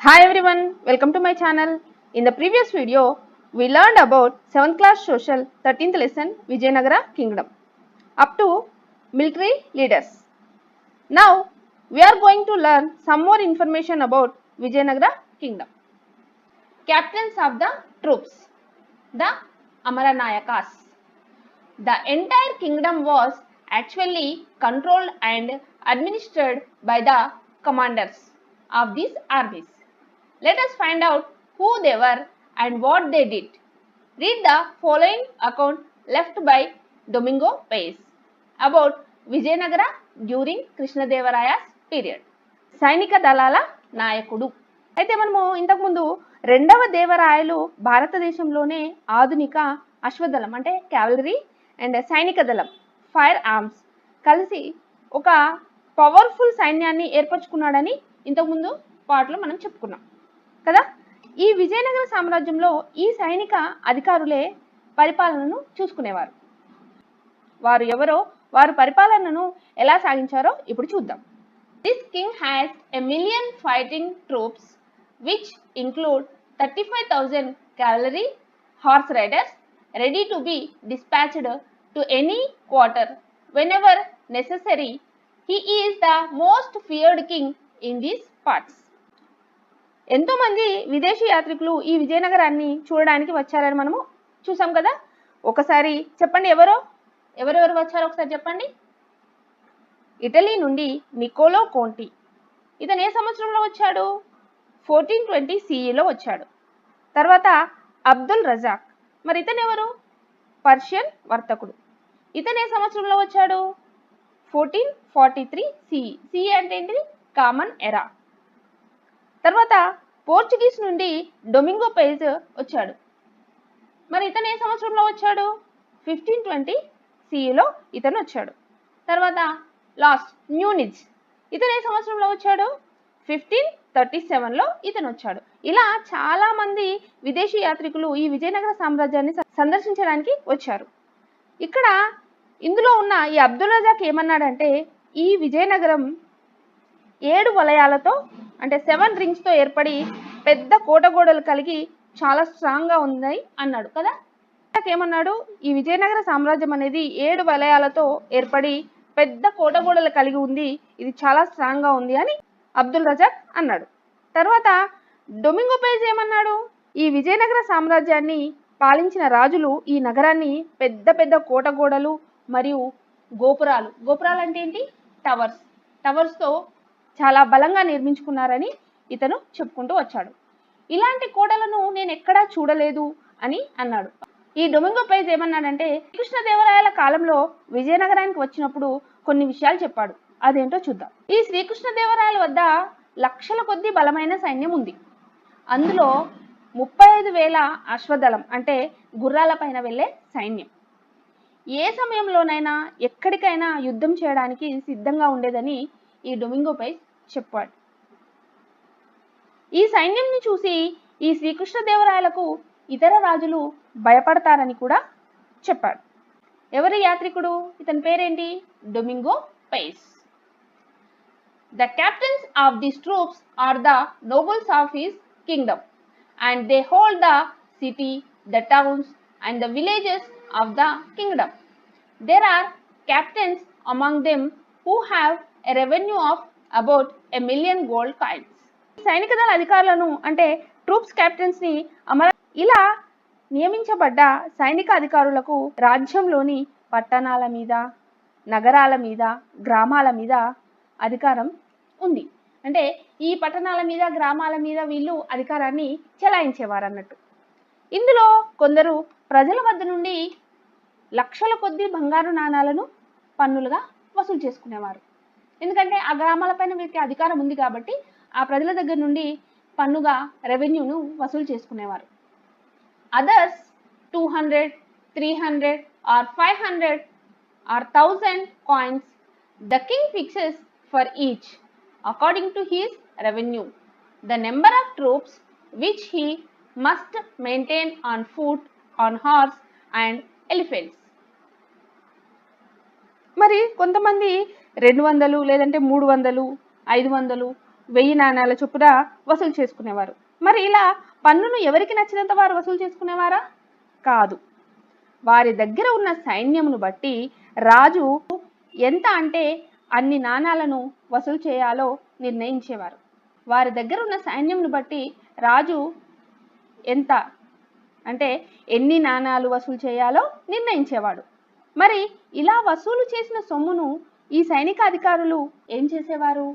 Hi everyone, welcome to my channel. In the previous video, we learned about 7th class social 13th lesson Vijayanagara Kingdom up to military leaders. Now, we are going to learn some more information about Vijayanagara Kingdom. Captains of the troops, the Amaranayakas. The entire kingdom was actually controlled and administered by the commanders of these armies. Let us find out who they were and what they did. Read the following account left by Domingo Pace about Vijayanagara during Krishnadevaraya's period. సైనిక దళాల నాయకుడు. అయితే మనము ఇంతకుముందు రెండవ దేవరాయలు భారతదేశంలోనే ఆధునిక అశ్వదళం అంటే క్యావలరీ అండ్ సైనిక దళం ఫైర్ ఆర్మ్స్ కలిసి ఒక పవర్ఫుల్ సైన్యాన్ని ఏర్పరచుకున్నాడని ఇంతకుముందు పాటలో మనం చెప్పుకున్నాం కదా. ఈ విజయనగర సామ్రాజ్యంలో ఈ సైనిక అధికారులే పరిపాలనను చూసుకునేవారు. వారు ఎవరో వారు పరిపాలనను ఎలా సాగించారో ఇప్పుడు చూద్దాం. This king has a million fighting troops which include 35,000 cavalry horse riders ready to be dispatched to any quarter whenever necessary. He is the most feared king in these parts. ఎంతో మంది విదేశీ యాత్రికులు ఈ విజయనగరాన్ని చూడడానికి వచ్చారని మనము చూసాం కదా. ఒకసారి చెప్పండి, ఎవరెవరు వచ్చారో ఒకసారి చెప్పండి. ఇటలీ నుండి నికోలో కోంటి, ఇతను ఏ సంవత్సరంలో వచ్చాడు? 1420 CEలో వచ్చాడు. తర్వాత అబ్దుల్ రజాక్, మరి ఇతను ఎవరు? పర్షియన్ వర్తకుడు. ఇతను ఏ సంవత్సరంలో వచ్చాడు? 1443 CE. CE అంటే ఏంటిది? కామన్ ఎరా. తర్వాత పోర్చుగీస్ నుండి డొమింగో పేజ్ వచ్చాడు. మరి ఇతను ఏ సంవత్సరంలో వచ్చాడు? 1520 CEలో ఇతను వచ్చాడు. తర్వాత లాస్ట్ మ్యూనిజ్, ఇతను ఏ సంవత్సరంలో వచ్చాడు? 1537లో ఇతను వచ్చాడు. ఇలా చాలా మంది విదేశీ యాత్రికులు ఈ విజయనగర సామ్రాజ్యాన్ని సందర్శించడానికి వచ్చారు. ఇక్కడ ఇందులో ఉన్న ఈ అబ్దుల్ రజాక్ ఏమన్నాడంటే, ఈ విజయనగరం 7 వలయాలతో అంటే 7 రింగ్స్తో ఏర్పడి పెద్ద కోటగోడలు కలిగి చాలా స్ట్రాంగ్గా ఉంది అన్నాడు కదా. ఏమన్నాడు? ఈ విజయనగర సామ్రాజ్యం అనేది 7 వలయాలతో ఏర్పడి పెద్ద కోటగోడలు కలిగి ఉంది, ఇది చాలా స్ట్రాంగ్గా ఉంది అని అబ్దుల్ రజాక్ అన్నాడు. తర్వాత డొమింగో పేజ్ ఏమన్నాడు? ఈ విజయనగర సామ్రాజ్యాన్ని పాలించిన రాజులు ఈ నగరాన్ని పెద్ద పెద్ద కోటగోడలు మరియు గోపురాలు అంటే ఏంటి? టవర్స్తో చాలా బలంగా నిర్మించుకున్నారని ఇతను చెప్పుకుంటూ వచ్చాడు. ఇలాంటి కోటలను నేను ఎక్కడా చూడలేదు అని అన్నాడు. ఈ డొమింగో పేజ్ ఏమన్నాడంటే, శ్రీకృష్ణదేవరాయల కాలంలో విజయనగరానికి వచ్చినప్పుడు కొన్ని విషయాలు చెప్పాడు. అదేంటో చూద్దాం. ఈ శ్రీకృష్ణదేవరాయల వద్ద లక్షల కొద్ది బలమైన సైన్యం ఉంది. అందులో 35,000 అశ్వదళం అంటే గుర్రాల పైన వెళ్ళే సైన్యం. ఏ సమయంలోనైనా ఎక్కడికైనా యుద్ధం చేయడానికి సిద్ధంగా ఉండేదని ఈ డొమింగో పేజ్ చెప్పాడు. ఈ సైన్యంని చూసి ఈ శ్రీకృష్ణదేవరాయలకు ఇతర రాజులు భయపడతారని కూడా చెప్పాడు. ఎవరి యాత్రికుడు? ఇతని పేరేంటి? Domingo page. The captains of these troops are the nobles of his kingdom and they hold the city, the towns and the villages of the kingdom. There are captains among them who have a revenue of about 1 million gold coins. సైనిక దళ అధికారులను అంటే troops క్యాప్టెన్స్ని ఇలా నియమించబడ్డ సైనిక అధికారులకు రాజ్యంలోని పట్టణాల మీద, నగరాల మీద, గ్రామాల మీద అధికారం ఉంది. అంటే ఈ పట్టణాల మీద, గ్రామాల మీద వీళ్ళు అధికారాన్ని చెలాయించేవారు అన్నట్టు. ఇందులో కొందరు ప్రజల వద్ద నుండి లక్షల కొద్ది బంగారు నాణాలను పన్నులుగా వసూలు చేసుకునేవారు. ఎందుకంటే ఆ గ్రామాలపైన వీరికి అధికారం ఉంది కాబట్టి ఆ ప్రజల దగ్గర నుండి పన్నుగా రెవెన్యూను వసూలు చేసుకునేవారు. Others 200, 300 or 500 or 1000 coins the king fixes for each according to his revenue, the number of troops which he must maintain on foot, on horse and elephants. మరి కొంతమంది 200 లేదంటే 300, 500 1000 నాణాల చొప్పున వసూలు చేసుకునేవారు. మరి ఇలా పన్నును ఎవరికి నచ్చినంత వారు వసూలు చేసుకునేవారా? కాదు. వారి దగ్గర ఉన్న సైన్యమును బట్టి రాజు ఎంత అంటే అన్ని నాణాలను వసూలు చేయాలో నిర్ణయించేవారు. వారి దగ్గర ఉన్న సైన్యంను బట్టి రాజు ఎంత అంటే ఎన్ని నాణాలు వసూలు చేయాలో నిర్ణయించేవాడు. మరి ఇలా వసూలు చేసిన సొమ్మును ఈ సైనిక అధికారులు ఏం చేసేవారు?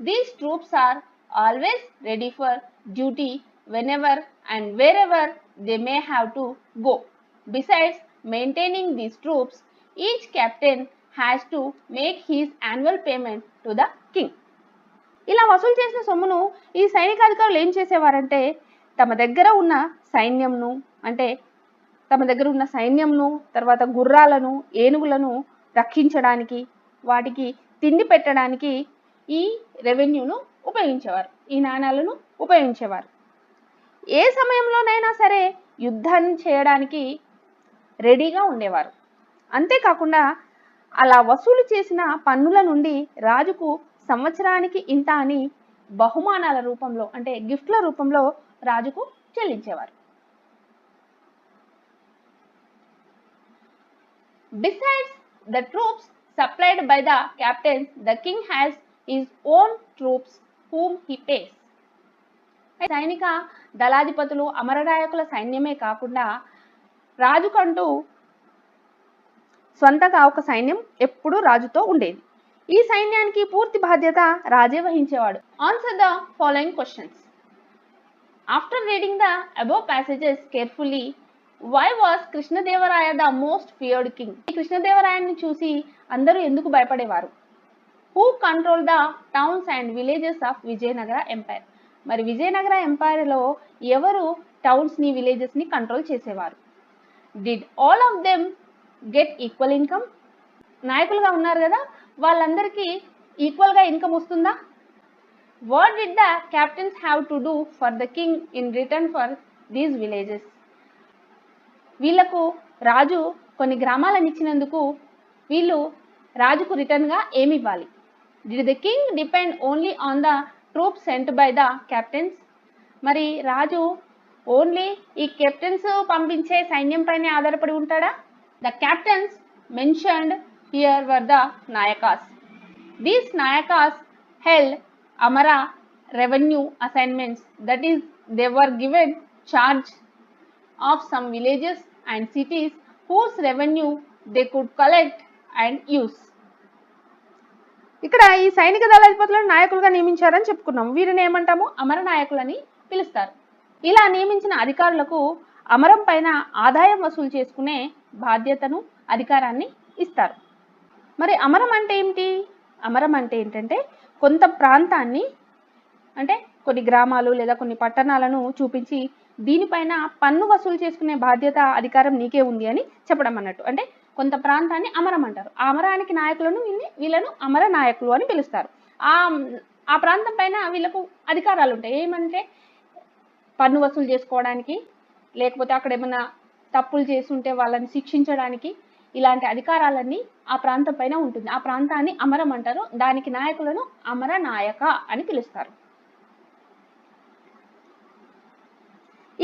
These troops are always ready for duty whenever and wherever they may have to go. Besides maintaining these troops, each captain has to make his annual payment to the king. ఇలా వసూలు చేసిన సొమ్మును ఈ సైనికాధికారులు ఏం చేసేవారంటే తమ దగ్గర ఉన్న సైన్యంను తర్వాత గుర్రాలను, ఏనుగులను రక్షించడానికి, వాటికి తిండి పెట్టడానికి ఈ రెవెన్యూను ఉపయోగించేవారు, ఈ నాణాలను ఉపయోగించేవారు. ఏ సమయంలోనైనా సరే యుద్ధం చేయడానికి రెడీగా ఉండేవారు. అంతేకాకుండా అలా వసూలు చేసిన పన్నుల నుండి రాజుకు సంవత్సరానికి ఇంత అని బహుమానాల రూపంలో అంటే గిఫ్ట్ల రూపంలో రాజుకు చెల్లించేవారు. Besides the troops supplied by the captains, the king has his own troops whom he pays. సైనిక దళాధిపతులు, అమరనాయకుల సైన్యమే కాకుండా రాజుకంటూ స్వంతగా ఒక సైన్యం ఎప్పుడూ రాజుతో ఉండేది. ఈ సైన్యానికి పూర్తి బాధ్యత రాజే వహించేవాడు. Answer the following questions. After reading the above passages carefully, why was Krishnadevaraya the most feared king? కృష్ణదేవరాయని చూసి అందరూ ఎందుకు భయపడేవారు? Who control the towns and villages of Vijayanagara empire? మరి విజయనగర ఎంపైర్లో ఎవరు టౌన్స్ని, విలేజెస్ని కంట్రోల్ చేసేవారు? Did all of them get equal income? నాయకులుగా ఉన్నారు కదా, వాళ్ళందరికీ ఈక్వల్గా ఇన్కమ్ వస్తుందా? What did the captains have to do for the king in return for these villages? వీళ్లకు రాజు కొన్ని గ్రామాలను ఇచ్చినందుకు వీళ్ళు రాజుకు రిటర్న్గా ఏమి ఇవ్వాలి? Did the king depend only on the troops sent by the captains? మరి రాజు ఓన్లీ ఈ కెప్టెన్స్ పంపించే సైన్యం పైనే ఆధారపడి ఉంటాడా? The captains mentioned here were the Nayakas. These Nayakas held Amara revenue assignments, that is, they were given charge of some villages and cities whose revenue they could collect and use. ఇక్కడ ఈ సైనిక దళాధిపతులను నాయకులుగా నియమించారని చెప్పుకున్నాం. వీరిని ఏమంటాము? అమర నాయకులని పిలుస్తారు. ఇలా నియమించిన అధికారులకు అమరం పైన ఆదాయం వసూలు చేసుకునే బాధ్యతను, అధికారాన్ని ఇస్తారు. మరి అమరం అంటే ఏమిటి? అమరం అంటే ఏంటంటే కొంత ప్రాంతాన్ని అంటే కొన్ని గ్రామాలు లేదా కొన్ని పట్టణాలను చూపించి దీనిపైన పన్ను వసూలు చేసుకునే బాధ్యత, అధికారం నీకే ఉంది అని చెప్పడం అన్నట్టు. అంటే కొంత ప్రాంతాన్ని అమరం అంటారు. ఆ అమరానికి నాయకులను వీళ్ళను అమర నాయకులు అని పిలుస్తారు. ఆ ప్రాంతం పైన వీళ్ళకు అధికారాలు ఉంటాయి. ఏమంటే పన్ను వసూలు చేసుకోవడానికి, లేకపోతే అక్కడ ఏమైనా తప్పులు చేస్తుంటే వాళ్ళని శిక్షించడానికి, ఇలాంటి అధికారాలన్నీ ఆ ప్రాంతం పైన ఉంటుంది. ఆ ప్రాంతాన్ని అమరం అంటారు. దానికి నాయకులను అమర నాయక అని పిలుస్తారు.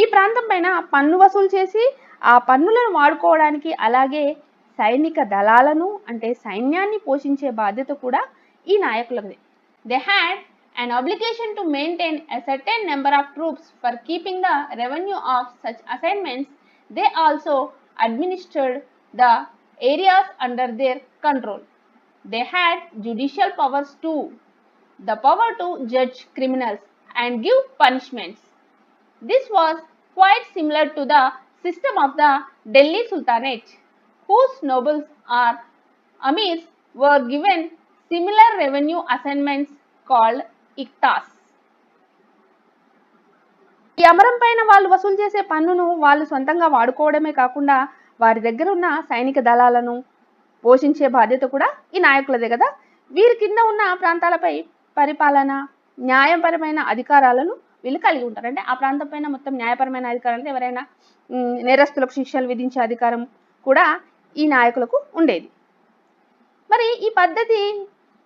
ఈ ప్రాంతం పైన పన్ను వసూలు చేసి ఆ పన్నులను వాడుకోవడానికి, అలాగే సైనిక దళాలను అంటే సైన్యాన్ని పోషించే బాధ్యత కూడా ఈ నాయకులది. They had an obligation to maintain a certain number of troops for keeping the revenue of such assignments. They also administered the areas under their control. They had judicial powers too, the power to judge criminals and give punishments. This was quite similar to the system of the Delhi Sultanate, whose nobles or amirs were given similar revenue assignments called iktas. ఈ అమరం పైన వాళ్ళు వసూలు చేసే పన్నును వాళ్ళు సొంతంగా వాడుకోవడమే కాకుండా వారి దగ్గర ఉన్న సైనిక దళాలను పోషించే బాధ్యత కూడా ఈ నాయకులదే కదా. వీరి కింద ఉన్న ప్రాంతాలపై పరిపాలన, న్యాయపరమైన అధికారాలను వీళ్ళు కలిగి ఉంటారు. అంటే ఆ ప్రాంతం పైన మొత్తం న్యాయపరమైన అధికారాలు, ఎవరైనా నేరస్తులకు శిక్షలు విధించే అధికారం కూడా ఈ నాయకులకు ఉండేది. మరి ఈ పద్ధతి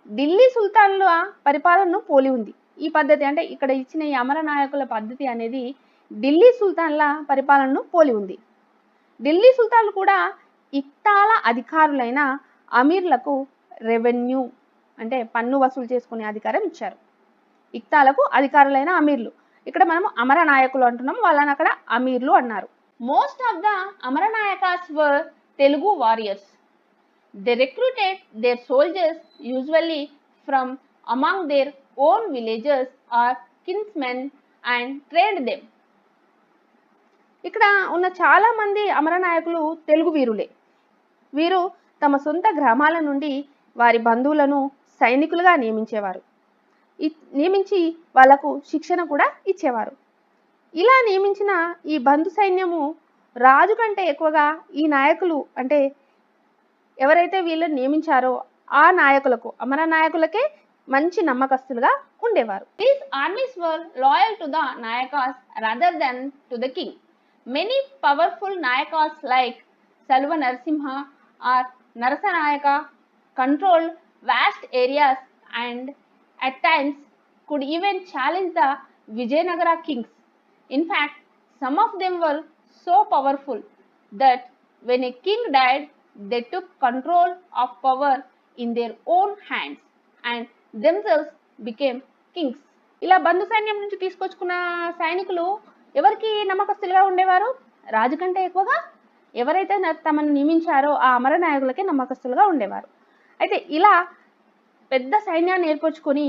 ఢిల్లీ సుల్తాన్ల పరిపాలనను పోలి ఉంది. ఈ పద్ధతి అంటే ఇక్కడ ఇచ్చిన ఈ అమర నాయకుల పద్ధతి అనేది ఢిల్లీ సుల్తాన్ల పరిపాలనను పోలి ఉంది. ఢిల్లీ సుల్తాన్లు కూడా ఇక్తాల అధికారులైన అమీర్లకు రెవెన్యూ అంటే పన్ను వసూలు చేసుకునే అధికారం ఇచ్చారు. ఇక్తాలకు అధికారులైన అమీర్లు, ఇక్కడ మనం అమర నాయకులు అంటున్నాం, వాళ్ళని అక్కడ అమీర్లు అన్నారు. Most of the Amara Nayakas were Telugu warriors. They recruited their soldiers usually from among their own villages or kinsmen and trained them. ఇక్కడ ఉన్న చాలా మంది అమర నాయకులు తెలుగు వీరులే. వీరు తమ సొంత గ్రామాల నుండి వారి బంధువులను సైనికులుగా నియమించి వాళ్లకు శిక్షణ కూడా ఇచ్చేవారు. ఇలా నియమించిన ఈ బంధు సైన్యము రాజు కంటే ఎక్కువగా ఈ నాయకులు అంటే ఎవరైతే వీళ్ళని నియమించారో ఆ నాయకులకు, అమర నాయకులకే మంచి నమ్మకస్తులుగా ఉండేవారు. These armies were loyal to the Nayakas rather than to the king. Many powerful Nayakas like Salva Narasimha or Narasanayaka controlled vast areas and at times could even challenge the Vijayanagara kings. In fact, some of them were so powerful that when a king died, they took control of power in their own hands and themselves became kings. ఇలా బంధు సైన్యం నుంచి తీసుకొచ్చుకున్న సైనికులు ఎవరికి నమ్మకస్తులుగా ఉండేవారు? రాజు కంటే ఎక్కువగా ఎవరైతే తమను నియమించారో ఆ అమర నాయకులకే నమ్మకస్తులుగా ఉండేవారు. అయితే ఇలా పెద్ద సైన్యాన్ని ఏర్పరచుకొని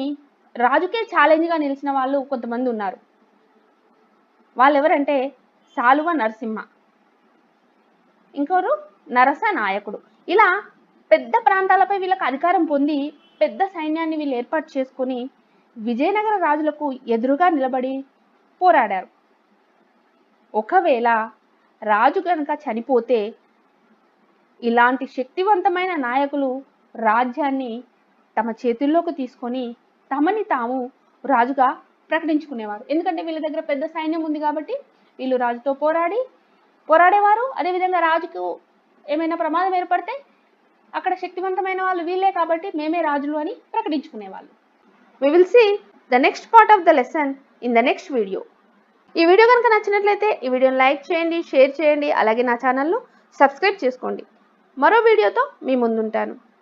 రాజుకే ఛాలెంజ్గా నిలిచిన వాళ్ళు కొంతమంది ఉన్నారు. వాళ్ళు ఎవరంటే సాలువ నరసింహ, ఇంకొకరు నరస నాయకుడు. ఇలా పెద్ద ప్రాంతాలపై వీళ్ళకి అధికారం పొంది పెద్ద సైన్యాన్ని వీళ్ళు ఏర్పాటు చేసుకొని విజయనగర రాజులకు ఎదురుగా నిలబడి పోరాడారు. ఒకవేళ రాజు కనుక చనిపోతే ఇలాంటి శక్తివంతమైన నాయకులు రాజ్యాన్ని తమ చేతుల్లోకి తీసుకొని తమని తాము రాజుగా ప్రకటించుకునేవారు. ఎందుకంటే వీళ్ళ దగ్గర పెద్ద సైన్యం ఉంది కాబట్టి వీళ్ళు రాజుతో పోరాడేవారు. అదేవిధంగా రాజుకు ఏమైనా ప్రమాదం ఏర్పడితే అక్కడ శక్తివంతమైన వాళ్ళు వీళ్ళే కాబట్టి మేమే రాజులు అని ప్రకటించుకునేవాళ్ళు. We will see the next part of the lesson in the next video. ఈ వీడియో కనుక నచ్చినట్లయితే ఈ వీడియోని లైక్ చేయండి, షేర్ చేయండి, అలాగే నా ఛానల్ను సబ్స్క్రైబ్ చేసుకోండి. మరో వీడియోతో మీ ముందుంటాను.